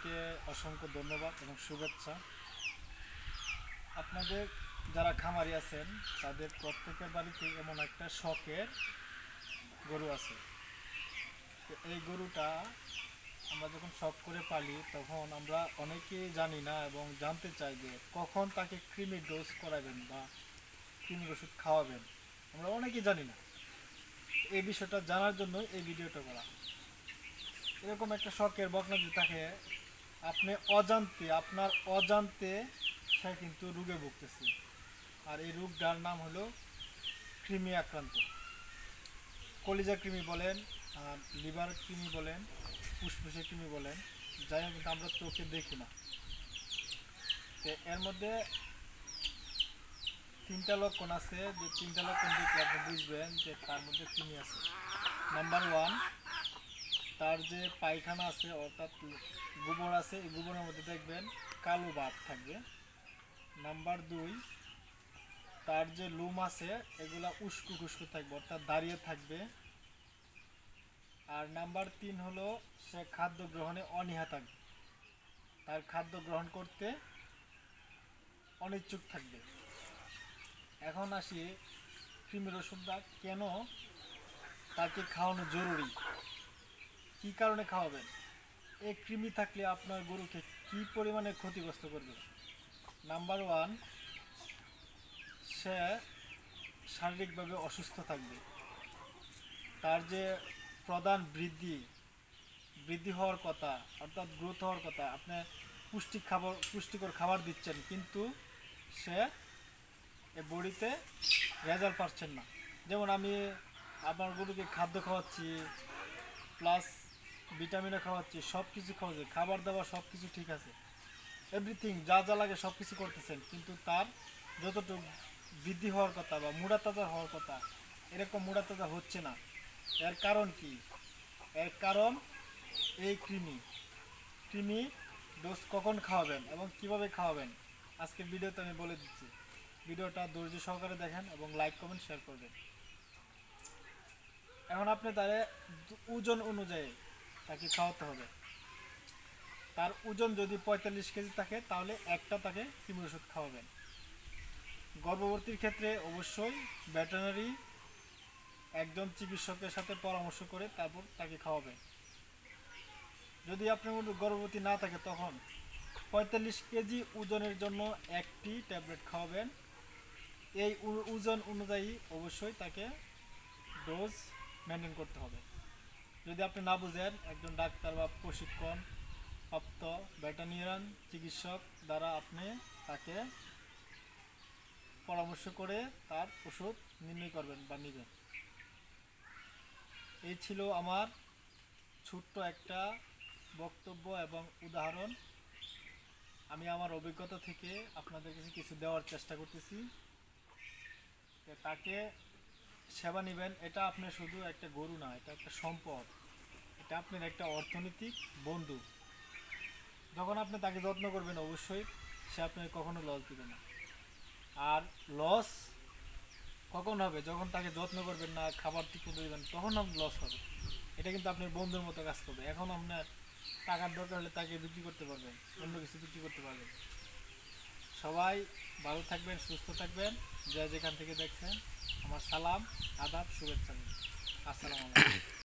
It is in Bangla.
সবাইকে অসংখ্য ধন্যবাদ এবং শুভেচ্ছা। আপনাদের যারা খামারি আছেন তাদের প্রত্যেকের বাড়িতে এমন একটা শখের গরু আছে। তো এই গরুটা আমরা যখন শখ করে পালি তখন আমরা অনেকেই জানি না এবং জানতে চাই যে কখন তাকে কৃমির ডোজ করাবেন বা কৃমির ওষুধ খাওয়াবেন, আমরা অনেকেই জানি না। এই বিষয়টা জানার জন্য এই ভিডিওটা করা। এরকম একটা শখের বকনা যদি থাকে, আপনি আপনার অজান্তে সে কিন্তু রোগে ভুগতেছে। আর এই রোগটার নাম হলো কৃমি আক্রান্ত। কলিজা কৃমি বলেন, লিভার কৃমি বলেন, ফুসফুসে কৃমি বলেন, যাই হোক, কিন্তু আমরা চোখে দেখি না। তো এর মধ্যে তিনটা লক্ষণ আছে, যে তিনটা লক্ষণ দেখলে আপনি বুঝবেন যে তার মধ্যে কৃমি আছে। নাম্বার ওয়ান, তার যে পায়খানা আছে অর্থাৎ গোবর আছে, এই গোবরের মধ্যে দেখবেন কালো ভাব থাকবে। নাম্বার দুই, তার যে লোম আছে এগুলা উস্কু খুস্কু থাকবে অর্থাৎ দাঁড়িয়ে থাকবে। আর নাম্বার তিন হলো সে খাদ্য গ্রহণে অনীহা থাকবে, তার খাদ্য গ্রহণ করতে অনিচ্ছুক থাকবে। এখন আসি কৃমির ওষুধটা কেন তাকে খাওয়ানো জরুরি, কি কারণে খাওয়াবেন। এই কৃমি থাকলে আপনার গরুকে কি পরিমাণে ক্ষতিগ্রস্ত করবে। নাম্বার ওয়ান, সে শারীরিকভাবে অসুস্থ থাকবে। তার যে প্রধান বৃদ্ধি হওয়ার কথা অর্থাৎ গ্রোথ হওয়ার কথা, আপনি পুষ্টিকর খাবার দিচ্ছেন কিন্তু সে এ বডিতে রেজাল্ট পাচ্ছেন না। যেমন আমি আমার গরুকে খাদ্য খাওয়াচ্ছি, প্লাস ভিটামিনও খাওয়াচ্ছি, সব কিছু খাওয়াচ্ছি, খাবার দাবার সব কিছু ঠিক আছে, এভরিথিং যা যা লাগে সব কিছু করতেছেন, কিন্তু তার যতটুকু বৃদ্ধি হওয়ার কথা বা মুড়া তাজা হওয়ার কথা এরকম মুড়া তাজা হচ্ছে না। এর কারণ কি? এর কারণ এই কৃমি ডোজ কখন খাওয়াবেন এবং কিভাবে খাওয়াবেন আজকের ভিডিওতে আমি বলে দিচ্ছি। ভিডিওটা ধৈর্য সহকারে দেখেন এবং লাইক কমেন্ট শেয়ার করবেন। এখন আপনি তারে ওজন অনুযায়ী তাকে খাওয়াতে হবে। তার ওজন যদি 45 কেজি থাকে তাহলে একটা তাকে কৃমি ওষুধ খাওয়াবেন। গর্ভবতীর ক্ষেত্রে অবশ্যই ভেটেরিনারি একজন চিকিৎসকের সাথে পরামর্শ করে তারপর তাকে খাওয়াবেন। যদি আপনার মধ্যে গর্ভবতী না থাকে তখন 45 কেজি ওজনের জন্য একটি ট্যাবলেট খাওয়াবেন। এই ওজন অনুযায়ী অবশ্যই তাকে ডোজ মেনটেন করতে হবে। যদি আপনি না বুঝেন, একজন ডাক্তার বা প্রশিক্ষণ প্রাপ্ত ভেটেরিনারি চিকিৎসক দ্বারা আপনি তাকে পরামর্শ করে তার ওষুধ নির্ণয় করবেন বা নেবেন। এই ছিল আমার ছোট্ট একটা বক্তব্য এবং উদাহরণ। আমি আমার অভিজ্ঞতা থেকে আপনাদের কাছে কিছু দেওয়ার চেষ্টা করতেছি। তাকে সেবা নেবেন, এটা আপনার শুধু একটা গরু না, এটা একটা সম্পদ, এটা আপনার একটা অর্থনৈতিক বন্ধু। যখন আপনি তাকে যত্ন করবেন অবশ্যই সে আপনাকে কখনো লস দিবে না। আর লস কখন হবে? যখন তাকে যত্ন করবেন না, খাবার ঠিক মতো দেবেন, তখন আপনার লস হবে। এটা কিন্তু আপনার বন্ধুর মতো কাজ করবে। এখন আপনার টাকার দরকার হলে তাকে বিক্রি করতে পারবেন, অন্য কিছু বিক্রি করতে পারবেন। সবাই ভালো থাকবেন, সুস্থ থাকবেন। যে যেখান থেকে দেখছেন আমার সালাম, আদাব, শুভেচ্ছা। আসসালামু আলাইকুম।